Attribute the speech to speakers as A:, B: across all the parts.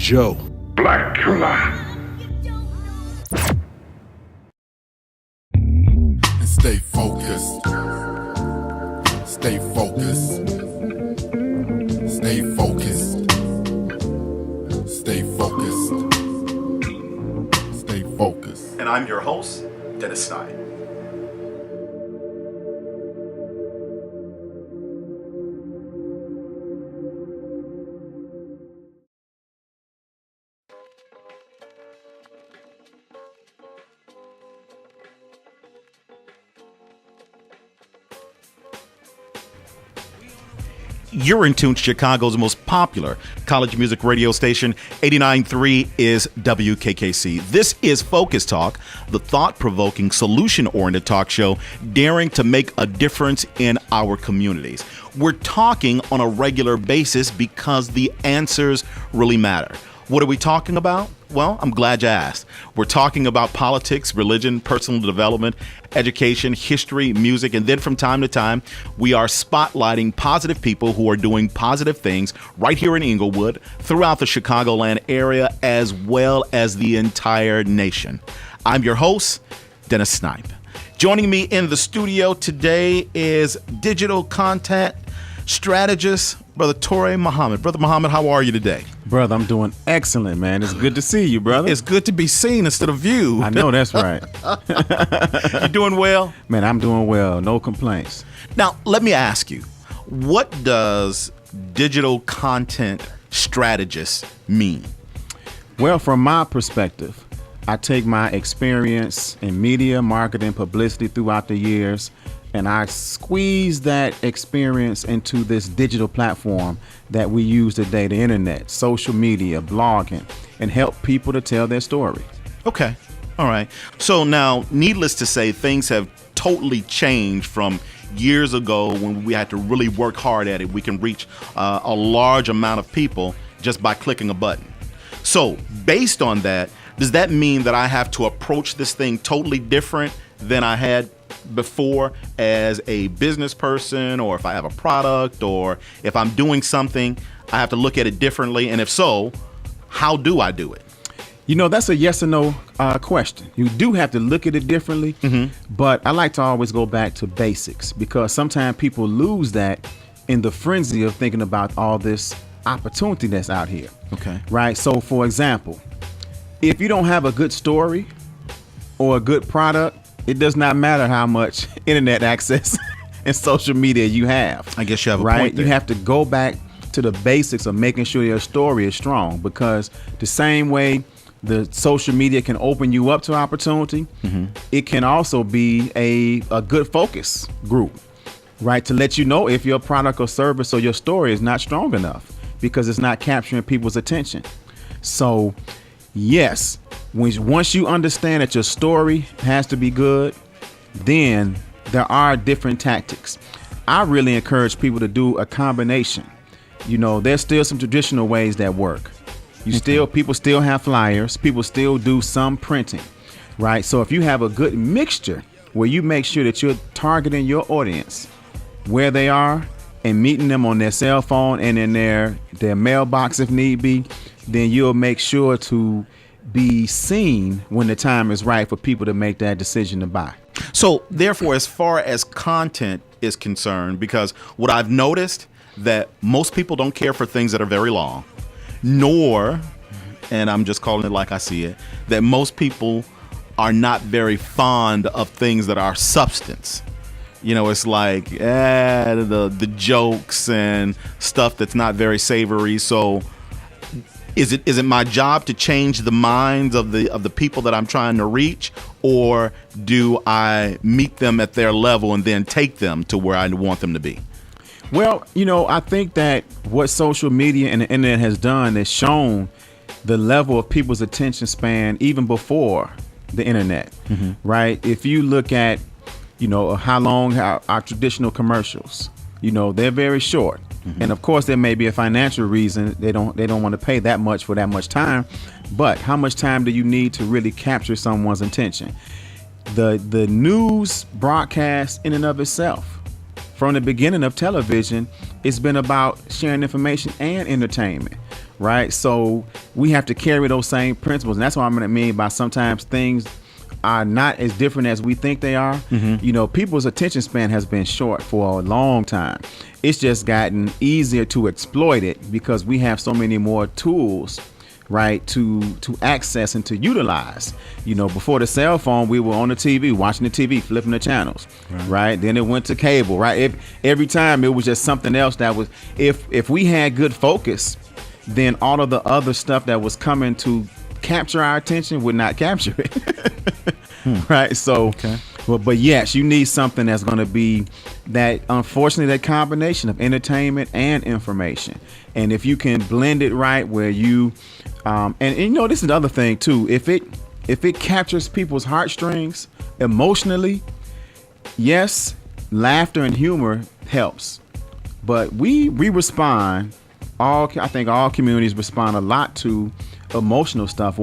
A: Joe.
B: Blackula.
C: Stay focused. Stay focused. Stay focused. Stay focused. Stay focused.
D: And I'm your host, Dennis Snipe. You're in tune to Chicago's most popular college music radio station. 89.3 is WKKC. This is FocusTalk, the thought-provoking, solution-oriented talk show daring to make a difference in our communities. We're talking on a regular basis because the answers really matter. What are we talking about? Well, I'm glad you asked. We're talking about politics, religion, personal development, education, history, music, and then from time to time, we are spotlighting positive people who are doing positive things right here in Inglewood, throughout the Chicagoland area, as well as the entire nation. I'm your host, Dennis Snipe. Joining me in the studio today is digital content strategist, Brother Toure Muhammad. Brother Muhammad, how are you today?
E: Brother, I'm doing excellent, man. It's good to see you, brother.
D: It's good to be seen instead of viewed.
E: I know that's right.
D: You doing well?
E: Man, I'm doing well. No complaints.
D: Now, let me ask you, what does digital content strategist mean?
E: Well, from my perspective, I take my experience in media, marketing, publicity throughout the years, and I squeeze that experience into this digital platform that we use today, the internet, social media, blogging, and help people to tell their story.
D: Okay. All right. So now, needless to say, things have totally changed from years ago when we had to really work hard at it. We can reach a large amount of people just by clicking a button. So based on that, does that mean that I have to approach this thing totally different than I had before as a business person, or if I have a product, or if I'm doing something, I have to look at it differently? And if so, how do I do it?
E: You know, that's a yes or no question. You do have to look at it differently, but I like to always go back to basics, because sometimes people lose that in the frenzy of thinking about all this opportunity that's out here.
D: Okay.
E: Right? So, for example, if you don't have a good story or a good product, it does not matter how much internet access and social media you have.
D: I guess you have a
E: right?
D: point there.
E: You have to go back to the basics of making sure your story is strong, because the same way the social media can open you up to opportunity, it can also be a good focus group, right? To let you know if your product or service or your story is not strong enough because it's not capturing people's attention. So yes, once you understand that your story has to be good, then there are different tactics. I really encourage people to do a combination. You know, there's still some traditional ways that work. People still have flyers. People still do some printing, right? So if you have a good mixture where you make sure that you're targeting your audience where they are and meeting them on their cell phone and in their mailbox if need be, then you'll make sure to be seen when the time is right for people to make that decision to buy.
D: So therefore, as far as content is concerned, because what I've noticed that most people don't care for things that are very long, nor, and I'm just calling it like I see it, that most people are not very fond of things that are substance. You know, it's like the jokes and stuff that's not very savory. So is it my job to change the minds of the people that I'm trying to reach, or do I meet them at their level and then take them to where I want them to be?
E: Well, you know, I think that what social media and the internet has done is shown the level of people's attention span even before the internet, right? If you look at, you know, how long our traditional commercials, you know, they're very short. And of course, there may be a financial reason they don't want to pay that much for that much time. But how much time do you need to really capture someone's attention? The news broadcast in and of itself, from the beginning of television, it's been about sharing information and entertainment, right? So we have to carry those same principles. And that's what I'm going to mean by sometimes things are not as different as we think they are. You know, people's attention span has been short for a long time. It's just gotten easier to exploit it because we have so many more tools, right, to access and to utilize. You know, before the cell phone, we were on the TV, watching the TV, flipping the channels, right? Then it went to cable, right? Every time it was just something else that was, if we had good focus, then all of the other stuff that was coming to capture our attention would not capture it. Right? So, but yes, you need something that's going to be that, unfortunately, that combination of entertainment and information. And if you can blend it right where you, and you know, this is the other thing too, if it captures people's heartstrings emotionally, yes, laughter and humor helps. But we respond, I think all communities respond a lot to emotional stuff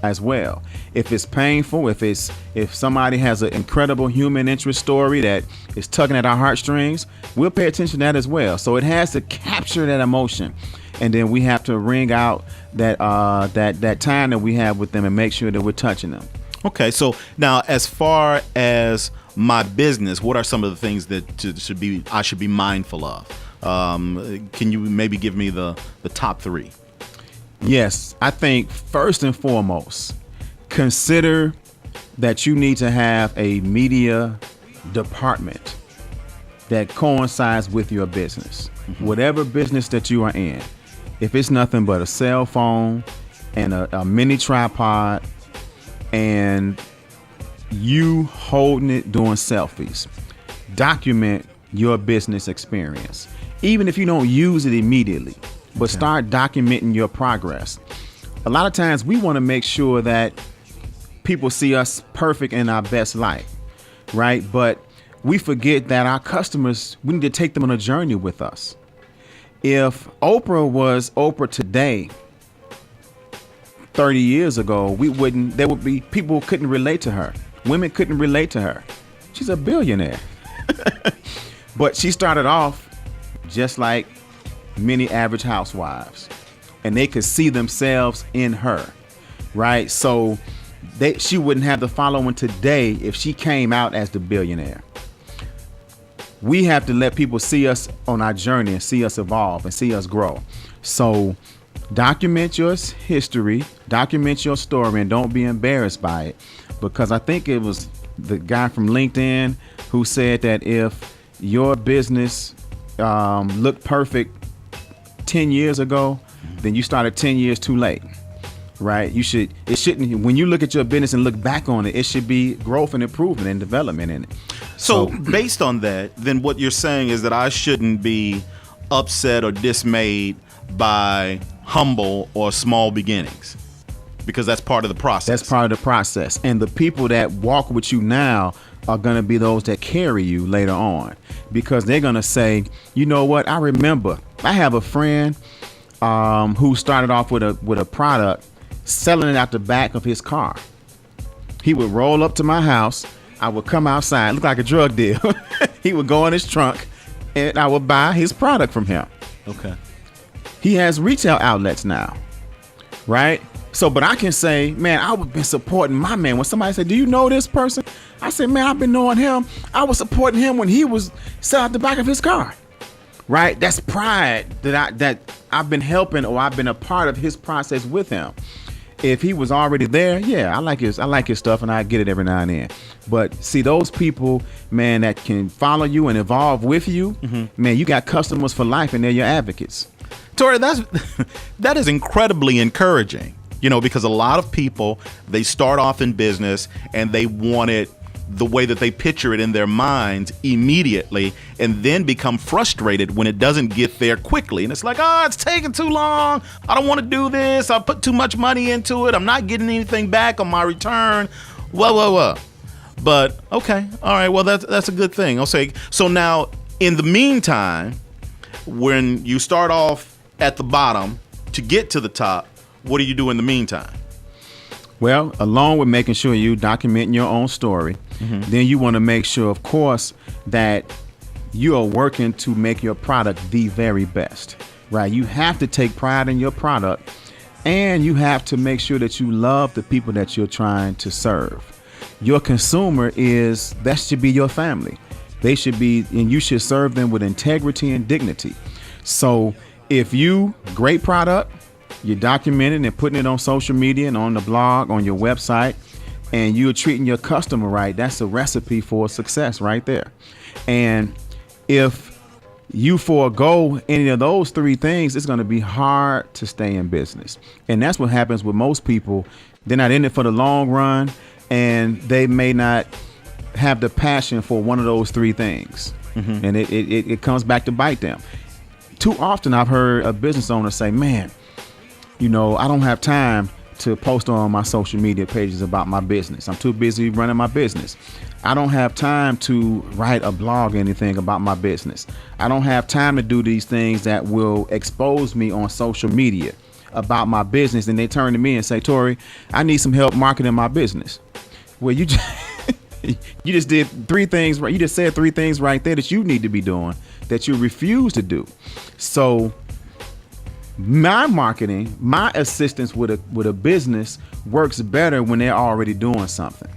E: as well. If it's painful, if somebody has an incredible human interest story that is tugging at our heartstrings, we'll pay attention to that as well. So it has to capture that emotion, and then we have to wring out that time that we have with them and make sure that we're touching them.
D: Okay, so now as far as my business, what are some of the things that I should be mindful of? Can you maybe give me the top three?
E: Yes, I think first and foremost, consider that you need to have a media department that coincides with your business. Whatever business that you are in, if it's nothing but a cell phone and a mini tripod and you holding it doing selfies, document your business experience. Even if you don't use it immediately, but start documenting your progress. A lot of times we want to make sure that people see us perfect in our best light, right? But we forget that our customers, we need to take them on a journey with us. If Oprah was Oprah today, 30 years ago, people couldn't relate to her. Women couldn't relate to her. She's a billionaire. But she started off just like many average housewives, and they could see themselves in her, right? So she wouldn't have the following today if she came out as the billionaire. We have to let people see us on our journey and see us evolve and see us grow. So document your history, document your story, and don't be embarrassed by it, because I think it was the guy from LinkedIn who said that if your business looked perfect 10 years ago, then you started 10 years too late, right? When you look at your business and look back on it, it should be growth and improvement and development in it.
D: So based on that, then what you're saying is that I shouldn't be upset or dismayed by humble or small beginnings, because that's part of the process.
E: That's part of the process. And the people that walk with you now are going to be those that carry you later on, because they're going to say, you know what, I remember I have a friend who started off with a product, selling it out the back of his car. He would roll up to my house. I would come outside, look like a drug deal. He would go in his trunk and I would buy his product from him.
D: Okay.
E: He has retail outlets now, right? So, but I can say, man, I've been supporting my man. When somebody said, do you know this person? I said, man, I've been knowing him. I was supporting him when he was selling out the back of his car, right? That's pride that I've been helping, or I've been a part of his process with him. If he was already there, yeah, I like his stuff, and I get it every now and then. But see, those people, man, that can follow you and evolve with you, man, you got customers for life, and they're your advocates.
D: Toure, that is incredibly encouraging, because a lot of people, they start off in business and they want it the way that they picture it in their minds immediately, and then become frustrated when it doesn't get there quickly. And it's like, it's taking too long. I don't want to do this. I put too much money into it. I'm not getting anything back on my return. Whoa. But okay. All right. Well, that's a good thing. I'll say, so now in the meantime, when you start off at the bottom to get to the top, what do you do in the meantime?
E: Well, along with making sure you documenting your own story, then you want to make sure, of course, that you are working to make your product the very best, right? You have to take pride in your product, and you have to make sure that you love the people that you're trying to serve. Your consumer that should be your family. They should be, and you should serve them with integrity and dignity. So if great product, you're documenting and putting it on social media and on the blog, on your website, and you're treating your customer right, that's a recipe for success right there. And if you forego any of those three things, it's going to be hard to stay in business. And that's what happens with most people. They're not in it for the long run, and they may not have the passion for one of those three things. Mm-hmm. And it comes back to bite them. Too often I've heard a business owner say, man, I don't have time to post on my social media pages about my business. I'm too busy running my business. I don't have time to write a blog or anything about my business. I don't have time to do these things that will expose me on social media about my business. And they turn to me and say, Toure, I need some help marketing my business. Well, you just did three things right. You just said three things right there that you need to be doing that you refuse to do. So my marketing, my assistance with a business works better when they're already doing something,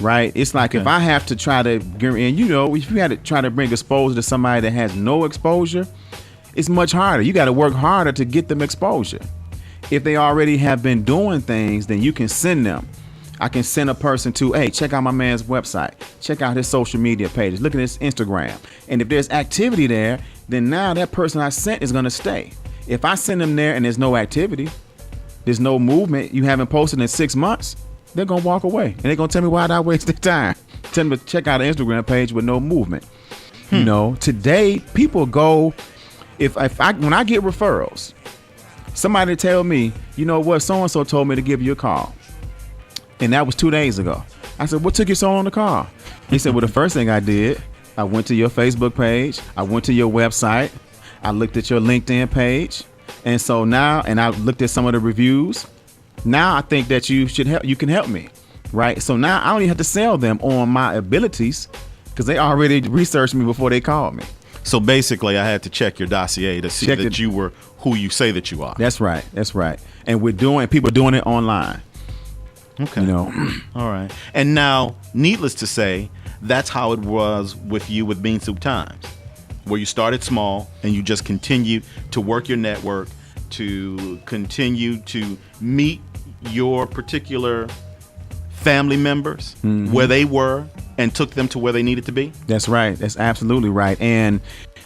E: right? It's like if I have to try to, and if you had to try to bring exposure to somebody that has no exposure, it's much harder. You got to work harder to get them exposure. If they already have been doing things, then you can send them. I can send a person to, hey, check out my man's website. Check out his social media pages. Look at his Instagram. And if there's activity there, then now that person I sent is going to stay. If I send them there and there's no activity, there's no movement, you haven't posted in 6 months, they're going to walk away. And they're going to tell me why did I waste their time. Tell them to check out an Instagram page with no movement. Today, people go, when I get referrals, somebody tell me, you know what, so-and-so told me to give you a call. And that was 2 days ago. I said, what took you so long to call? He said, well, the first thing I did, I went to your Facebook page. I went to your website. I looked at your LinkedIn page. And so now, and I looked at some of the reviews. Now I think that you can help me, right? So now I don't even have to sell them on my abilities because they already researched me before they called me.
D: So basically I had to check your dossier to see that you were who you say that you are.
E: That's right. And people are doing it online.
D: Okay. All right. And now, needless to say, that's how it was with you with Bean Soup Times, where you started small and you just continued to work your network, to continue to meet your particular family members where they were and took them to where they needed to be.
E: That's right. That's absolutely right. And,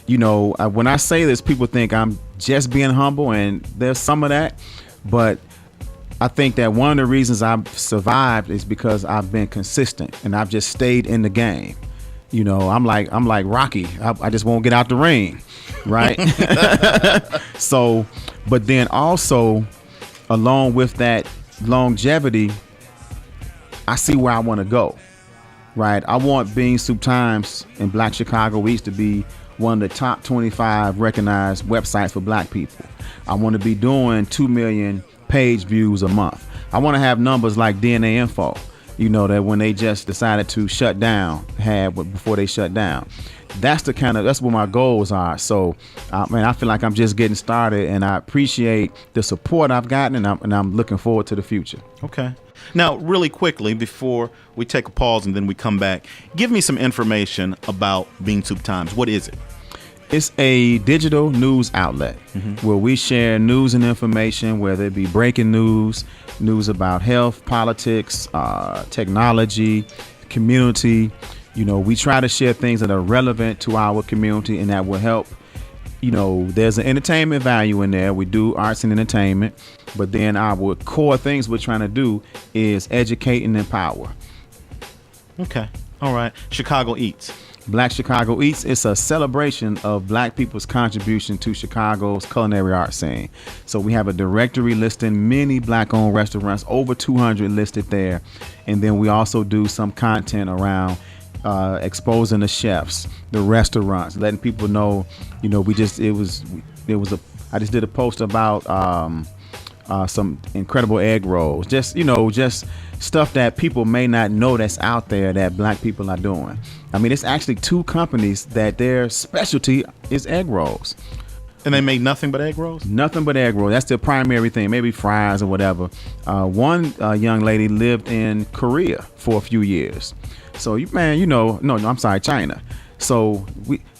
E: when I say this, people think I'm just being humble, and there's some of that, but I think that one of the reasons I've survived is because I've been consistent and I've just stayed in the game. I'm like Rocky. I just won't get out the ring, right? So, but then also, along with that longevity, I see where I want to go, right? I want Bean Soup Times and Black Chicago East to be one of the top 25 recognized websites for Black people. I want to be doing 2 million page views a month. I want to have numbers like DNA Info, that when they just decided to shut down, before they shut down. That's what my goals are. So, I feel like I'm just getting started, and I appreciate the support I've gotten, and I'm looking forward to the future.
D: Okay. Now, really quickly, before we take a pause and then we come back, give me some information about Bean Soup Times. What is it?
E: It's a digital news outlet where we share news and information, whether it be breaking news about health, politics, technology, community. We try to share things that are relevant to our community and that will help. There's an entertainment value in there. We do arts and entertainment, but then our core things we're trying to do is educate and empower.
D: Okay. All right. Chicago Eats.
E: Black Chicago Eats is a celebration of Black people's contribution to Chicago's culinary art scene. So we have a directory listing many Black-owned restaurants, over 200 listed there. And then we also do some content around exposing the chefs, the restaurants, letting people know, I just did a post about some incredible egg rolls, just stuff that people may not know that's out there that black people are doing. I mean, it's actually 2 companies that their specialty is egg rolls.
D: And they made nothing but egg rolls?
E: Nothing but egg rolls. That's their primary thing. Maybe fries or whatever. One young lady lived in Korea for a few years. So, China. So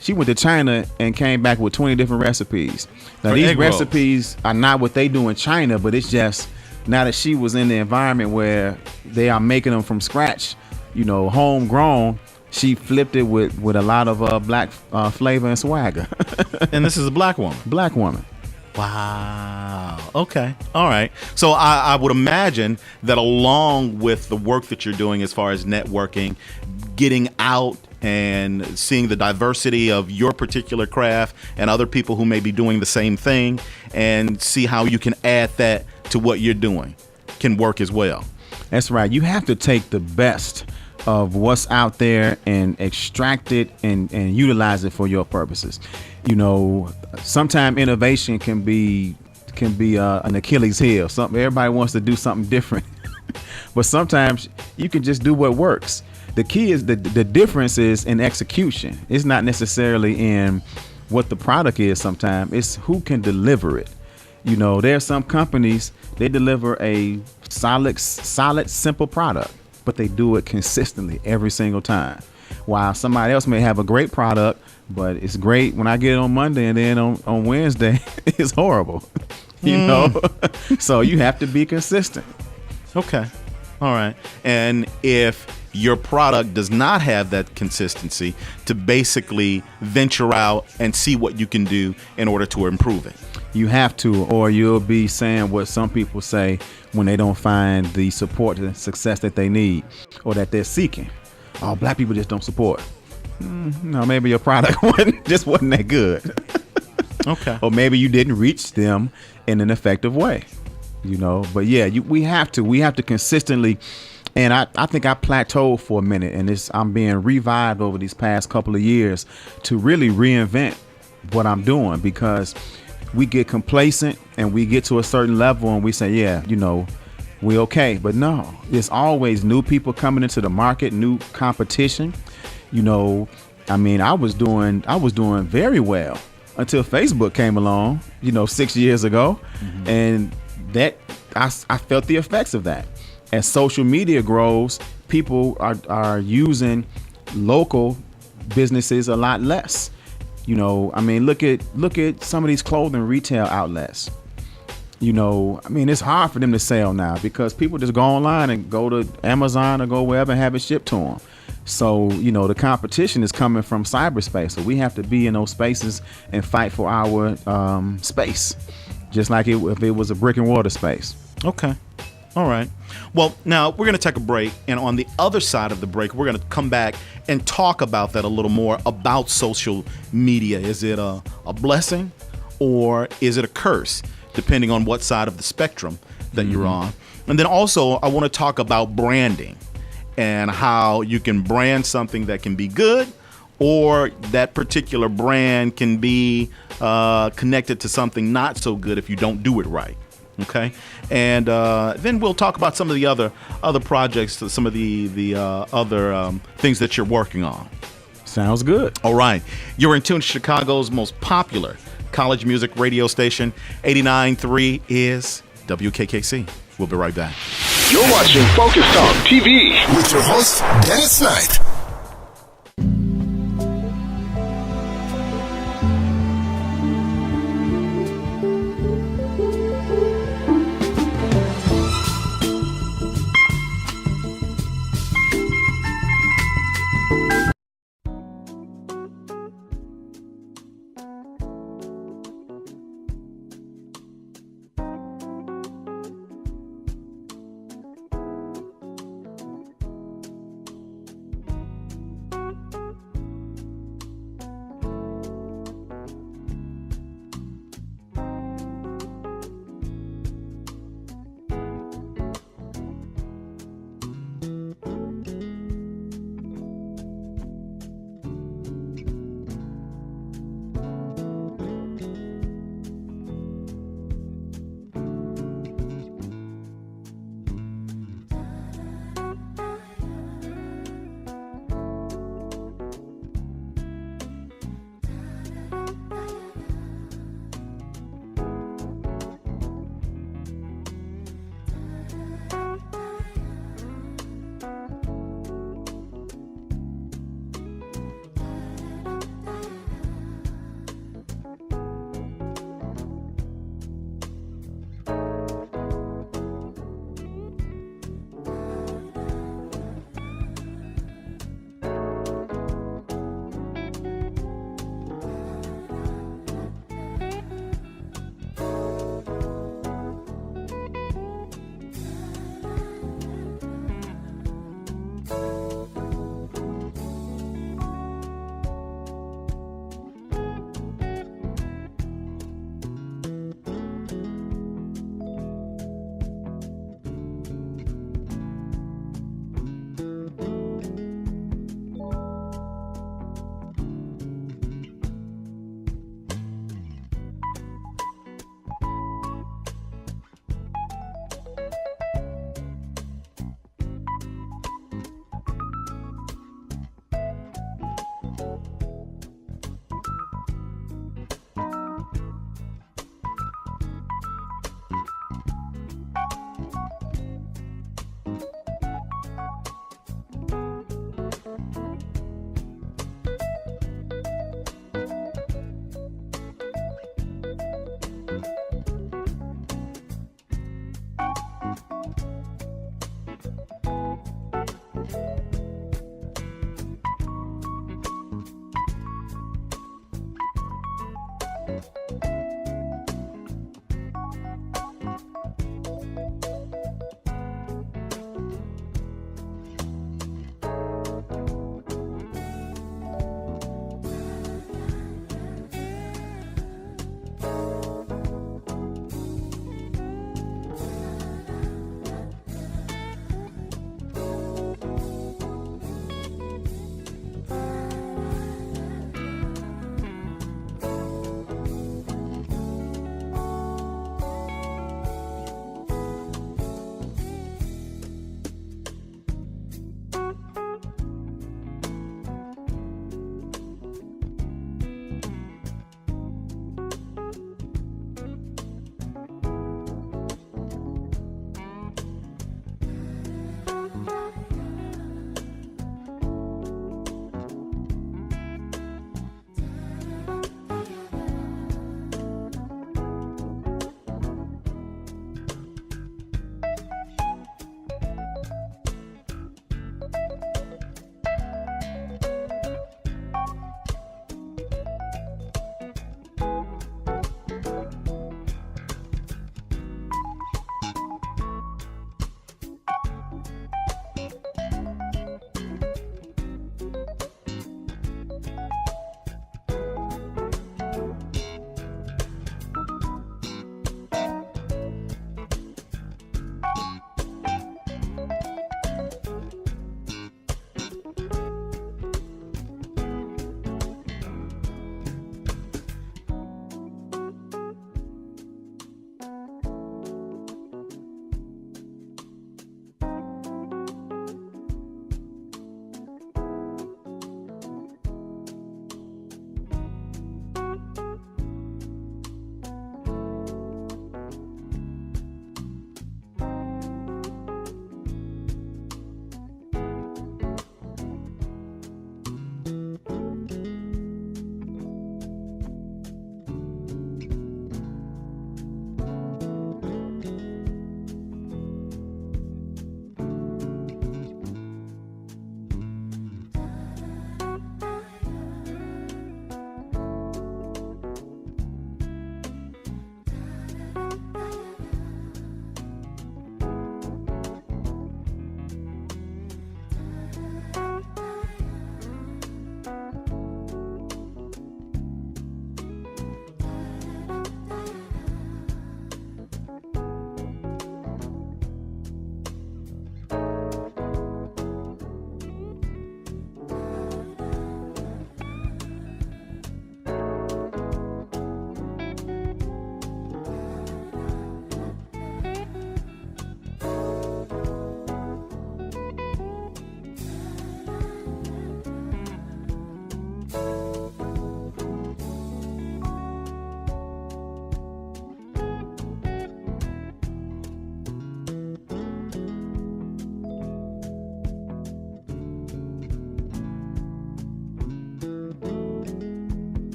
E: she went to China and came back with 20 different recipes. Now, these recipes are not what they do in China, but it's just now that she was in the environment where they are making them from scratch, homegrown, she flipped it with a lot of black flavor and swagger.
D: And this is a black woman?
E: Black woman.
D: Wow. Okay. All right. So I would imagine that along with the work that you're doing as far as networking, getting out and seeing the diversity of your particular craft and other people who may be doing the same thing, and see how you can add that to what you're doing can work as well.
E: That's right. You have to take the best of what's out there and extract it and utilize it for your purposes. Sometimes innovation can be an Achilles heel. Everybody wants to do something different, but sometimes you can just do what works. The key is the difference is in execution. It's not necessarily in what the product is. Sometimes it's who can deliver it. There are some companies, they deliver a solid, simple product, but they do it consistently every single time. While somebody else may have a great product, but it's great when I get it on Monday, and then on Wednesday, it's horrible. So you have to be consistent.
D: Okay. All right. And if your product does not have that consistency, to basically venture out and see what you can do in order to improve it.
E: You have to, or you'll be saying what some people say when they don't find the support and success that they need or that they're seeking. Oh, black people just don't support. No, maybe your product wasn't that good.
D: Okay.
E: Or maybe you didn't reach them in an effective way. But yeah, we have to consistently. And I think I plateaued for a minute, and I'm being revived over these past couple of years to really reinvent what I'm doing, because we get complacent and we get to a certain level and we say, yeah, we okay. But no, there's always new people coming into the market, new competition. I was doing very well until Facebook came along, 6 years ago. Mm-hmm. And that I felt the effects of that. As social media grows, people are using local businesses a lot less. Look at some of these clothing retail outlets. It's hard for them to sell now because people just go online and go to Amazon or go wherever and have it shipped to them. So, the competition is coming from cyberspace. So we have to be in those spaces and fight for our space, just like if it was a brick and mortar space.
D: Okay. All right. Well, now we're going to take a break. And on the other side of the break, we're going to come back and talk about that a little more, about social media. Is it a blessing or is it a curse, depending on what side of the spectrum that you're on? And then also, I want to talk about branding and how you can brand something that can be good, or that particular brand can be connected to something not so good if you don't do it right. Okay, and then we'll talk about some of the other projects, some of the other things that you're working on.
E: Sounds good.
D: All right, you're in tune to Chicago's most popular college music radio station. 89.3 is WKKC. We'll be right back.
B: You're watching FocusTalk TV
C: With your host, Dennis Snipe.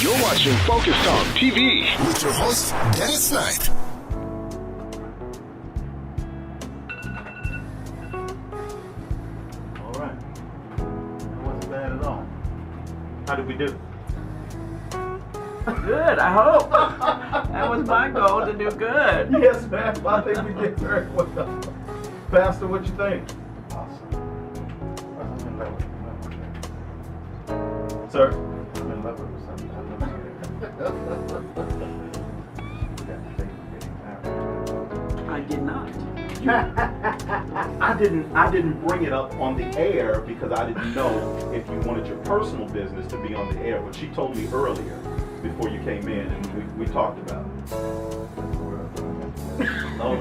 B: You're watching FocusTalk TV
C: with your host, Dennis Snipe.
D: All right. That wasn't bad at all. How did we do?
A: Good, I hope. That was my goal, to do good.
D: Yes, ma'am. I think we did very well. Pastor, what you think?
F: Awesome. I'm in love with
D: Sir?
F: I'm in love with something.
A: I did not.
D: I didn't bring it up on the air because I didn't know if you wanted your personal business to be on the air, but she told me earlier before you came in and we talked about it. Oh.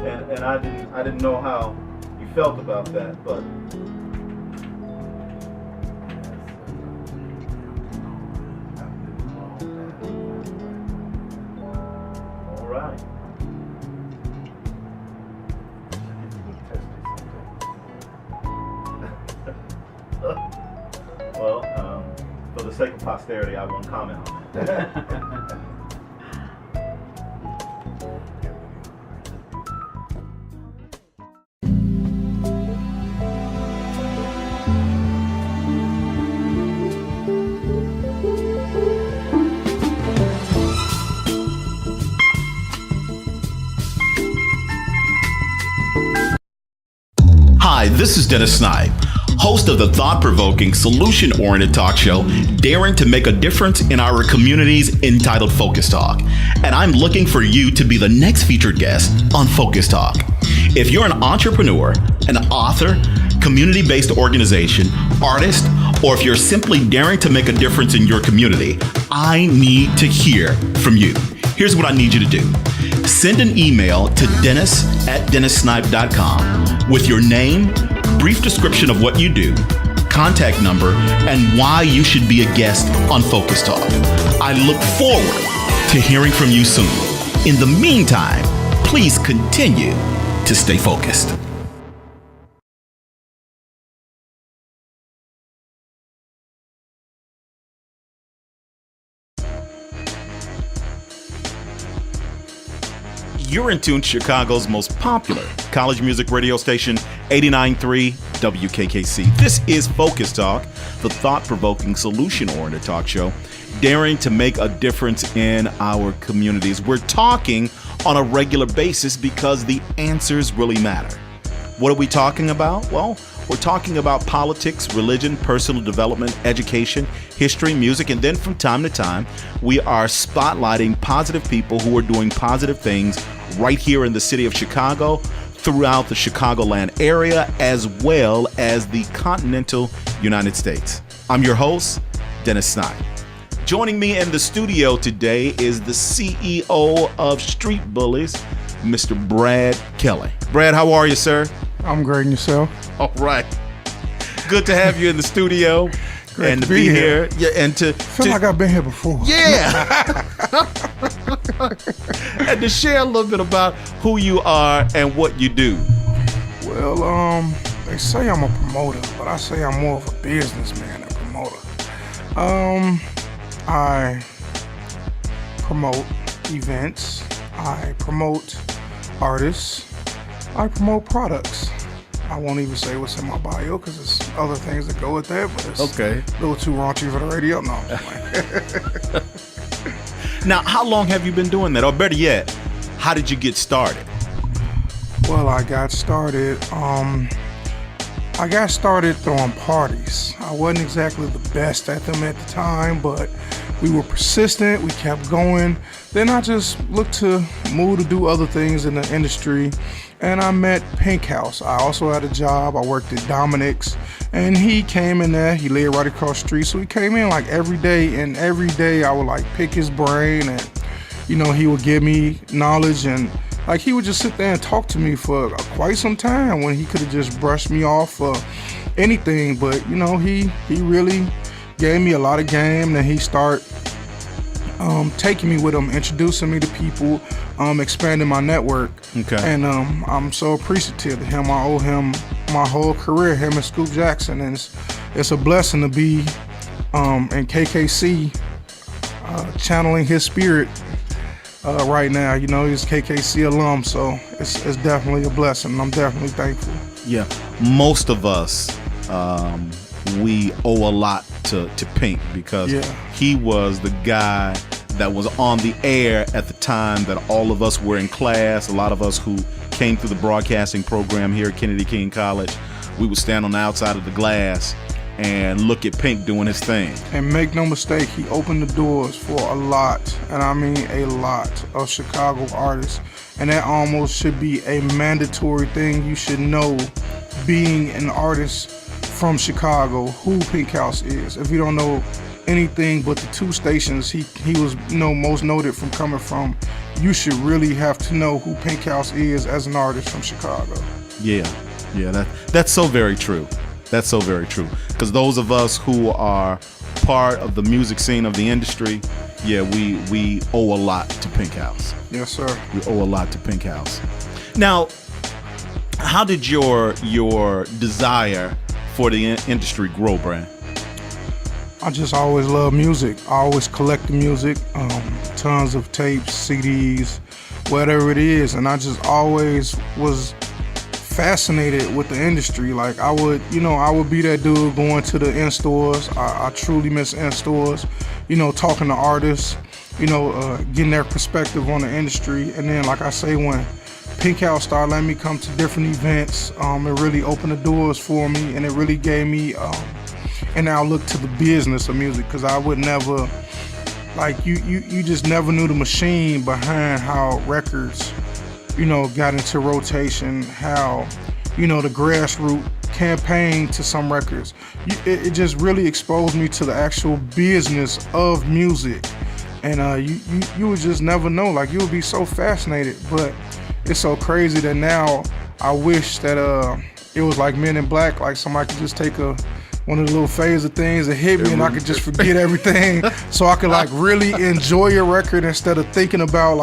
D: and I didn't know how you felt about that, but all right. Well, for the sake of posterity, I won't comment on that. Hi, this is Dennis Snipe, host of the thought-provoking, solution-oriented talk show, daring to make a difference in our communities, entitled Focus Talk. And I'm looking for you to be the next featured guest on Focus Talk. If you're an entrepreneur, an author, community-based organization, artist, or if you're simply daring to make a difference in your community, I need to hear from you. Here's what I need you to do. Send an email to dennis@dennissnipe.com with your name, brief description of what you do, contact number, and why you should be a guest on Focus Talk. I look forward to hearing from you soon. In the meantime, please continue to stay focused. You're in tune to Chicago's most popular college music radio station, 89.3 WKKC. This is Focus Talk, the thought-provoking, solution-oriented talk show, daring to make a difference in our communities. We're talking on a regular basis because the answers really matter. What are we talking about? Well, we're talking about politics, religion, personal development, education, history, music, and then from time to time, we are spotlighting positive people who are doing positive things right here in the city of Chicago, throughout the Chicagoland area, as well as the continental United States. I'm your host, Dennis Snipe. Joining me in the studio today is the CEO of Street Bullies, Mr. Brad Kelley. Brad, how are you, sir?
G: I'm great, and yourself?
D: All right. Good to have you in the studio.
G: Great
D: and
G: to be here.
D: Yeah, and
G: I feel like I've been here before.
D: Yeah. And to share a little bit about who you are and what you do.
G: Well, they say I'm a promoter, but I say I'm more of a businessman than a promoter. I promote events. I promote artists. I promote products. I won't even say what's in my bio because there's other things that go with that, but it's
D: Okay.
G: a little too raunchy for the radio. No, I'm just playing.
D: Now, how long have you been doing that? Or better yet, how did you get started?
G: Well, I got started throwing parties. I wasn't exactly the best at them at the time, but we were persistent, we kept going. Then I just looked to move to do other things in the industry, and I met Pink House. I also had a job. I worked at Dominic's, and he came in there. He lived right across the street, so he came in like every day, and every day I would like pick his brain, and he would give me knowledge, and like he would just sit there and talk to me for quite some time when he could have just brushed me off for anything. But he really gave me a lot of game, and he started taking me with him, introducing me to people, expanding my network.
D: Okay.
G: And I'm so appreciative of him. I owe him my whole career, him and Scoop Jackson, and it's a blessing to be in KKC, channeling his spirit right now. He's a KKC alum, so it's definitely a blessing, and I'm definitely thankful.
D: Yeah, most of us, we owe a lot to Pink because he was the guy that was on the air at the time that all of us were in class. A lot of us who came through the broadcasting program here at Kennedy King College, we would stand on the outside of the glass and look at Pink doing his thing.
G: And make no mistake, he opened the doors for a lot, and I mean a lot, of Chicago artists. And that almost should be a mandatory thing. You should know, being an artist from Chicago, who Pink House is. If you don't know anything but the two stations he was most noted from coming from, you should really have to know who Pink House is as an artist from Chicago.
D: Yeah, that's so very true. That's so very true. Because those of us who are part of the music scene of the industry, we owe a lot to Pink House.
G: Yes, sir.
D: We owe a lot to Pink House. Now, how did your desire for the industry grow, Brad?
G: I just always loved music. I always collected music, tons of tapes, CDs, whatever it is, and I just always was fascinated with the industry. Like I would be that dude going to the in-stores. I truly miss in-stores, talking to artists, getting their perspective on the industry. And then, like I say, when Pink House started letting me come to different events, it really opened the doors for me, and it really gave me an outlook to the business of music, because I would never, you just never knew the machine behind how records got into rotation, how, the grassroots campaign to some records. It just really exposed me to the actual business of music. And you would just never know. Like, you would be so fascinated. But it's so crazy that now I wish that it was like Men in Black, like somebody could just take one of the little phaser things that hit me and I could just forget everything, so I could really enjoy a record instead of thinking about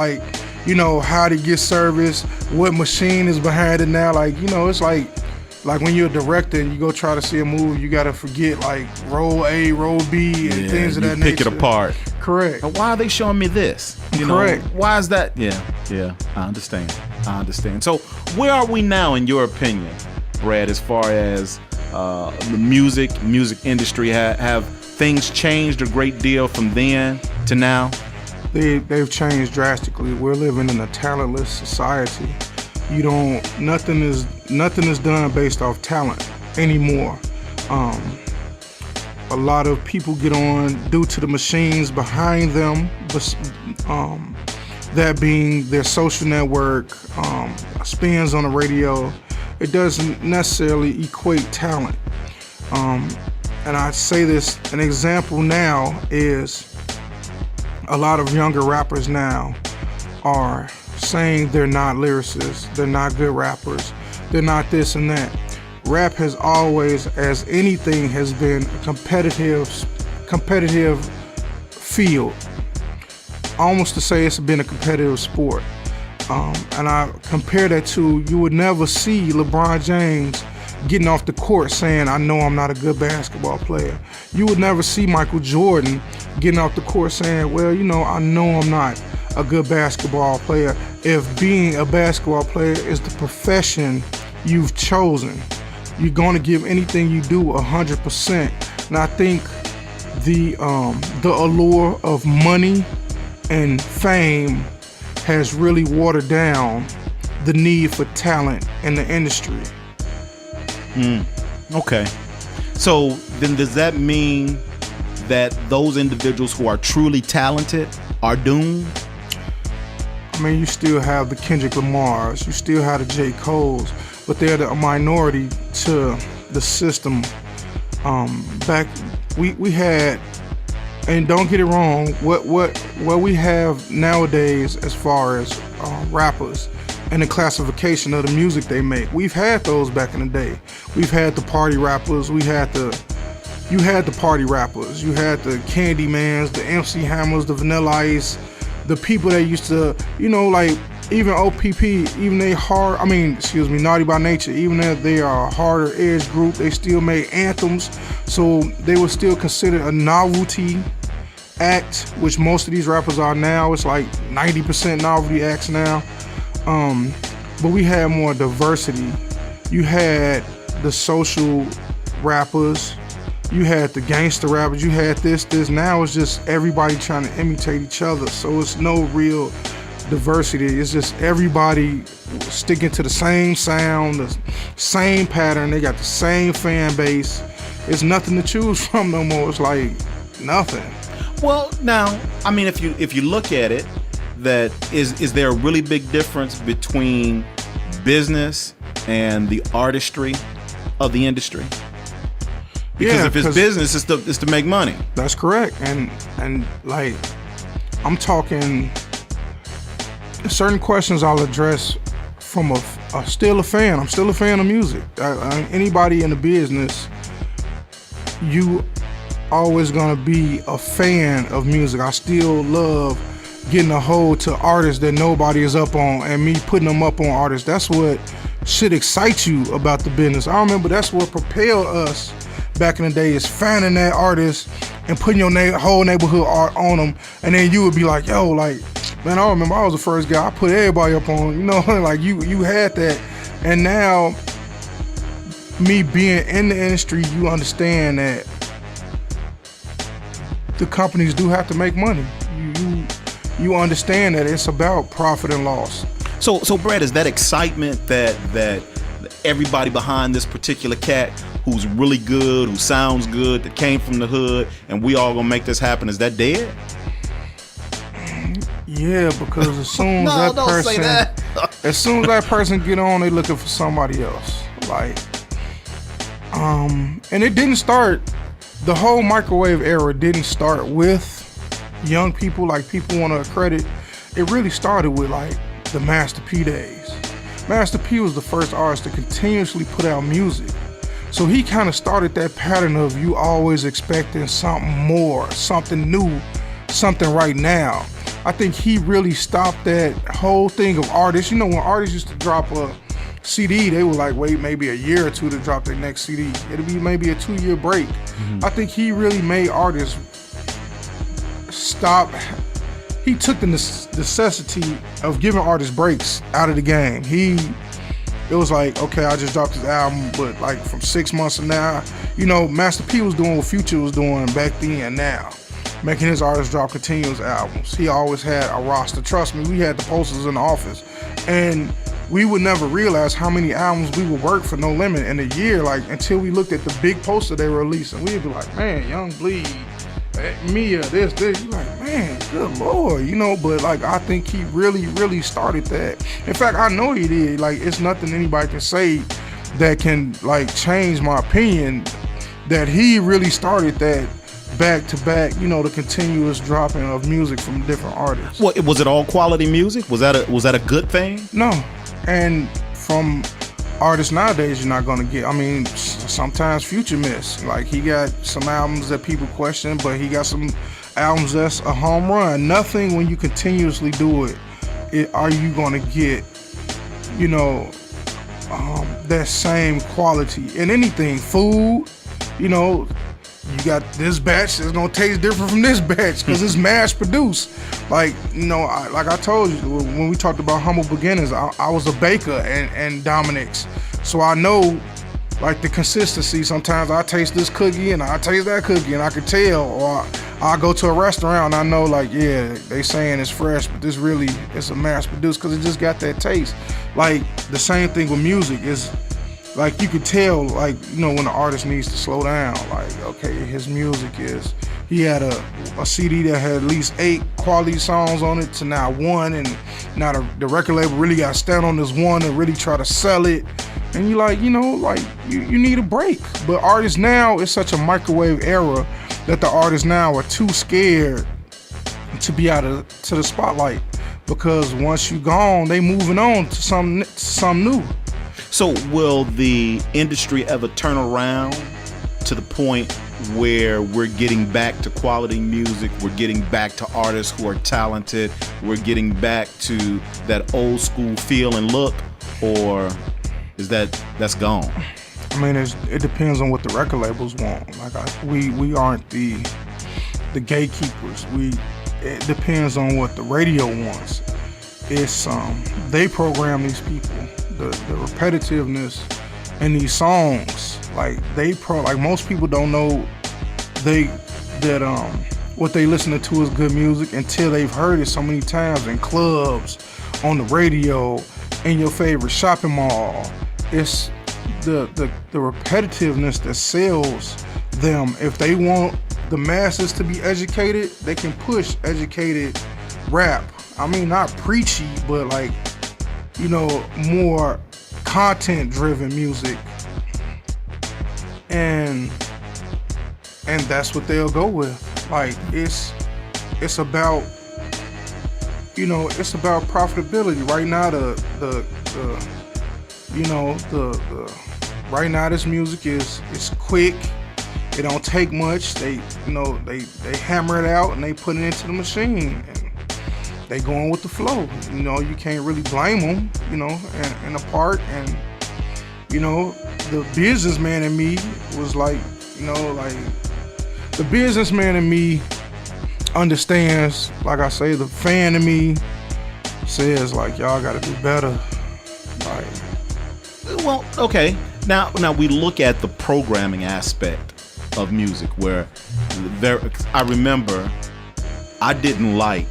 G: how to get service, what machine is behind it now. It's like when you're a director and you go try to see a movie, you gotta forget roll A, roll B, and things of that nature.
D: Pick it apart.
G: Correct.
D: But why are they showing me this?
G: Correct.
D: Why is that? Yeah, I understand. So where are we now, in your opinion, Brad, as far as the music industry? Have things changed a great deal from then to now?
G: They've changed drastically. We're living in a talentless society. Nothing is done based off talent anymore. A lot of people get on due to the machines behind them, that being their social network, spins on the radio. It doesn't necessarily equate talent. And I say this, an example now is a lot of younger rappers now are saying they're not lyricists, they're not good rappers, they're not this and that. Rap has always, as anything, has been a competitive field. Almost to say it's been a competitive sport. And I compare that to, you would never see LeBron James getting off the court saying, I know I'm not a good basketball player. You would never see Michael Jordan getting off the court saying, well, I know I'm not a good basketball player. If being a basketball player is the profession you've chosen, you're going to give anything you do 100%. And I think the allure of money and fame has really watered down the need for talent in the industry.
D: Okay. So then does that mean that those individuals who are truly talented are doomed?
G: I mean, you still have the Kendrick Lamars, you still have the J. Coles, but they're the minority to the system. We had, and don't get it wrong, what we have nowadays as far as rappers and the classification of the music they make, we've had those back in the day. We've had the party rappers, you had the party rappers, you had the Candymans, the MC Hammers, the Vanilla Ice, the people that used to, like even OPP, even Naughty by Nature, even if they are a harder edge group, they still made anthems, so they were still considered a novelty act, which most of these rappers are now. It's like 90% novelty acts now. But we had more diversity. You had the social rappers, you had the gangster rappers, you had this. Now it's just everybody trying to imitate each other. So it's no real diversity. It's just everybody sticking to the same sound, the same pattern. They got the same fan base. It's nothing to choose from no more. It's like nothing.
D: Well, now, I mean, if you look at it, that is there a really big difference between business and the artistry of the industry? Because if it's business, it's to make money. That's correct.
G: And like, I'm talking certain questions I'll address from still a fan. I'm still a fan of music. Anybody in the business, you always gonna be a fan of music. I still love getting a hold to artists that nobody is up on and me putting them up on artists. That's what should excite you about the business. I remember that's what propelled us back in the day, is finding that artist and putting your whole neighborhood art on them, and then you would be like, yo, like, man, I remember I was the first guy I put everybody up on, like you had that. And now, me being in the industry, you understand that the companies do have to make money. You understand that it's about profit and loss.
D: So Brad, is that excitement that everybody behind this particular cat who's really good, who sounds good, that came from the hood, and we all gonna make this happen, is that dead?
G: Yeah, because as soon as as soon as that person get on, they looking for somebody else. Like, and it didn't start. The whole microwave era didn't start with young people, like people want to credit. It really started with like the Master P days. Master P was the first artist to continuously put out music. So he kind of started that pattern of you always expecting something more, something new, something right now. I think he really stopped that whole thing of artists. When artists used to drop a CD, they would like wait maybe a year or two to drop their next CD. It'd be maybe a 2-year break. I think he really made artists he took the necessity of giving artists breaks out of the game. It was like, okay, I just dropped this album, but like from 6 months from now, Master P was doing what Future was doing back then and now, making his artists drop continuous albums. He always had a roster. Trust me, we had the posters in the office, and we would never realize how many albums we would work for No Limit in a year, like until we looked at the big poster they were releasing. We'd be like, man, Young Bleed, Mia, this. You're like, man, good Lord, but like I think he really, really started that. In fact, I know he did. Like, it's nothing anybody can say that can like change my opinion that he really started that back to back, the continuous dropping of music from different artists.
D: Well, was it all quality music? Was that a good thing?
G: No. And from artists nowadays, you're not gonna get. I mean, sometimes Future miss. Like, he got some albums that people question, but he got some albums that's a home run. Nothing when you continuously do it are you gonna get, that same quality in anything. Food, you got this batch that's gonna taste different from this batch because it's mass produced. Like, like I told you when we talked about humble beginnings, I was a baker and Dominic's, so I know like the consistency. Sometimes I taste this cookie and I taste that cookie and I can tell, or I go to a restaurant and I know, like, yeah, they saying it's fresh, but this really it's a mass produced because it just got that taste. Like, the same thing with music is. Like, you could tell, like, when the artist needs to slow down. Like, okay, his music is, he had a CD that had at least 8 quality songs on it to now 1, and now the record label really got to stand on this one and really try to sell it. And you like, you need a break. But artists now, it's such a microwave era that the artists now are too scared to be to the spotlight, because once you gone, they moving on to something new.
D: So will the industry ever turn around to the point where we're getting back to quality music, we're getting back to artists who are talented, we're getting back to that old school feel and look, or is that's gone?
G: I mean, it depends on what the record labels want. Like, we aren't the gatekeepers. It depends on what the radio wants. It's they program these people. The repetitiveness in these songs, like like most people don't know what they listening to is good music until they've heard it so many times in clubs, on the radio, in your favorite shopping mall. It's the repetitiveness that sells them. If they want the masses to be educated, they can push educated rap. I mean, not preachy, but like, more content-driven music, and that's what they'll go with. Like, it's about, it's about profitability. Right now, right now this music is quick. It don't take much. They hammer it out and they put it into the machine. And they going with the flow. You can't really blame them, in a part. And, the businessman in me was like, the businessman in me understands, like I say, the fan in me says, like, y'all gotta do better. Like,
D: well, okay. Now we look at the programming aspect of music where I remember I didn't like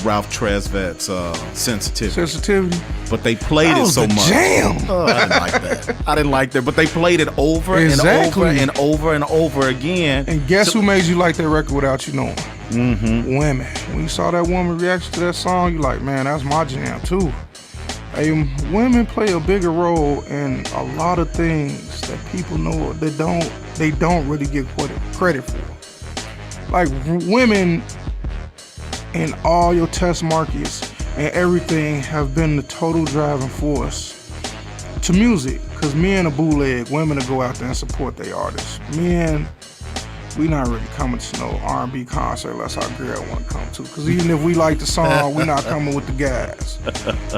D: Ralph Tresvett's Sensitivity. But they played it so much.
G: Jam.
D: I didn't like that. I didn't like that. But they played it over
G: Exactly.
D: and over and over and over again.
G: And guess who made you like that record without you knowing?
D: Mm-hmm.
G: Women. When you saw that woman reaction to that song, you're like, man, that's my jam too. Hey, women play a bigger role in a lot of things that people know they don't really get credit for. Like, women in all your test markets and everything have been the total driving force to music. Because men are bootleg, women will go out there and support their artists. Men, we not really coming to no R&B concert unless our girl want to come to. Because even if we like the song, we not coming with the guys.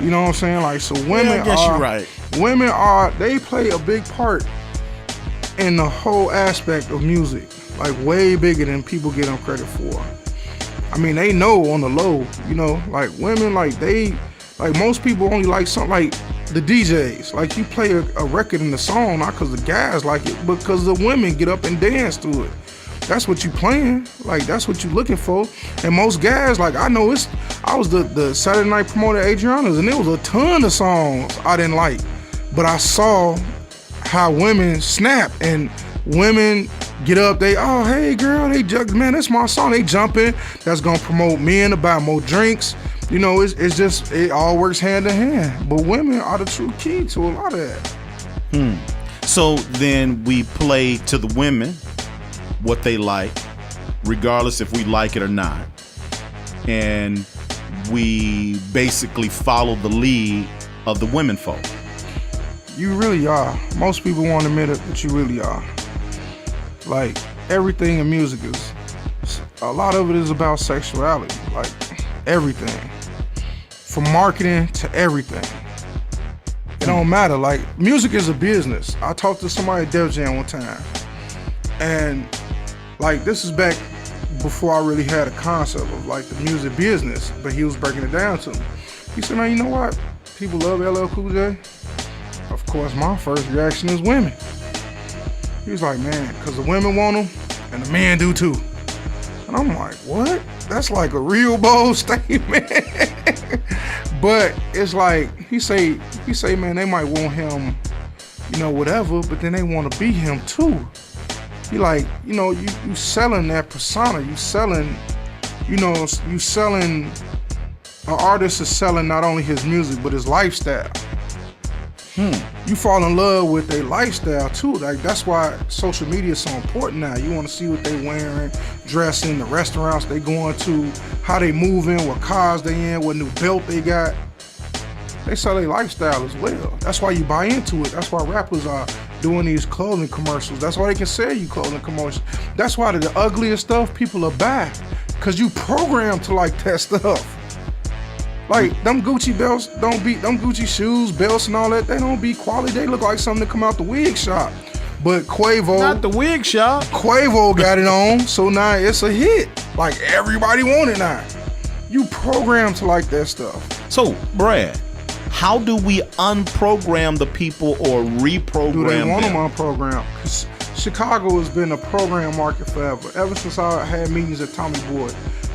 G: You know what I'm saying? Like, so women
D: I guess you're right.
G: Women they play a big part in the whole aspect of music. Like, way bigger than people get them credit for. I mean, they know on the low, you know, like women, like most people only like something like the DJs. Like you play a record in the song, not because the guys like it, but because the women get up and dance to it. That's what you playing. Like that's what you looking for. And most guys, like I know I was the Saturday night promoter at Adriana's, and there was a ton of songs I didn't like. But I saw how women snap and women get up, oh hey girl, man, that's my song. They jump in, that's gonna promote men to buy more drinks. You know, it's just, it all works hand in hand. But women are the true key to a lot of that.
D: So then we play to the women what they like, regardless if we like it or not. And we basically follow the lead of the women folk.
G: You really are. Most people won't admit it, but you really are. Like, everything in music a lot of it is about sexuality. Like, everything. From marketing to everything. It don't matter. Like, music is a business. I talked to somebody at Def Jam one time. And, like, this is back before I really had a concept of, like, the music business. But he was breaking it down to me. He said, man, you know what? People love LL Cool J. Of course, my first reaction is women. He was like, man, because the women want them and the men do too. And I'm like, what? That's like a real bold statement. But it's like, he say, man, they might want him, you know, whatever, but then they want to be him too. He like, you know, you selling that persona. You selling, an artist is selling not only his music, but his lifestyle. You fall in love with their lifestyle too. Like that's why social media is so important now. You want to see what they wearing, dressing, the restaurants they going to, how they moving, what cars they in, what new belt they got. They sell their lifestyle as well. That's why you buy into it. That's why rappers are doing these clothing commercials. That's why they can sell you clothing commercials. That's why the ugliest stuff people are buying, because you programmed to like that stuff. Like, them Gucci belts them Gucci shoes, belts and all that, they don't be quality. They look like something that come out the wig shop. But Quavo...
D: Not the wig shop.
G: Quavo got it on, so now it's a hit. Like, everybody want it now. You programmed to like that stuff.
D: So, Brad, how do we unprogram the people or reprogram them?
G: Do they want them unprogrammed? Because Chicago has been a program market forever. Ever since I had meetings at Tommy Boy.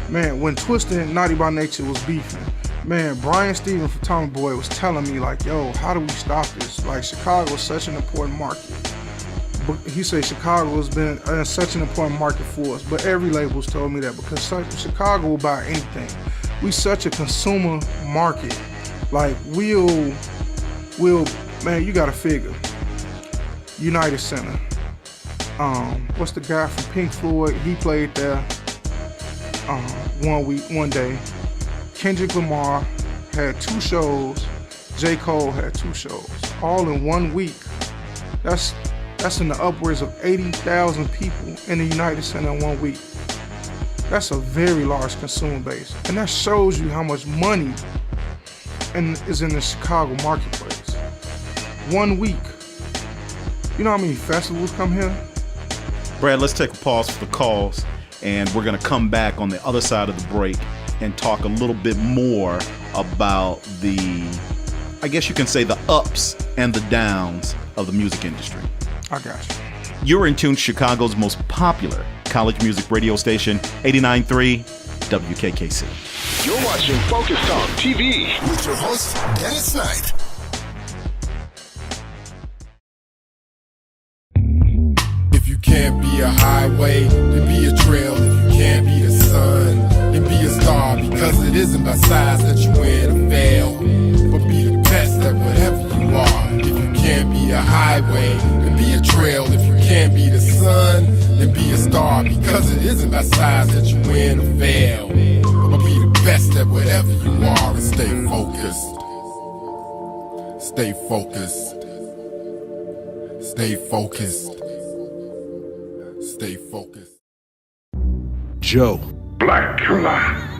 G: Man, when Twista and Naughty by Nature was beefing, man, Brian Stevens from Tommy Boy was telling me like, yo, how do we stop this? Like, Chicago is such an important market. But he said Chicago has been such an important market for us. But every label's told me that, because Chicago will buy anything. We such a consumer market. Like, we'll, man, you gotta figure. United Center. What's the guy from Pink Floyd? He played there one day. Kendrick Lamar had 2 shows. J. Cole had 2 shows, all in 1 week. That's in the upwards of 80,000 people in the United Center in 1 week. That's a very large consumer base, and that shows you how much money is in the Chicago marketplace. 1 week. You know how many festivals come here?
D: Brad, let's take a pause for the calls, and we're gonna come back on the other side of the break and talk a little bit more about the, I guess you can say, the ups and the downs of the music industry.
G: I got you.
D: You're in tune to Chicago's most popular college music radio station, 89.3 WKKC.
B: You're watching FocusTalk TV
C: With your host, Dennis Snipe.
H: If you can't be a highway, then be a trail. If you can't be the sun, then be a star. Because it isn't by size that you win or fail, but be the best at whatever you are. If you can't be a highway, then be a trail. If you can't be the sun, then be a star. Because it isn't by size that you win or fail, but be the best at whatever you are. And stay focused. Stay focused. Stay focused. Stay focused.
I: Joe.
J: Blackula.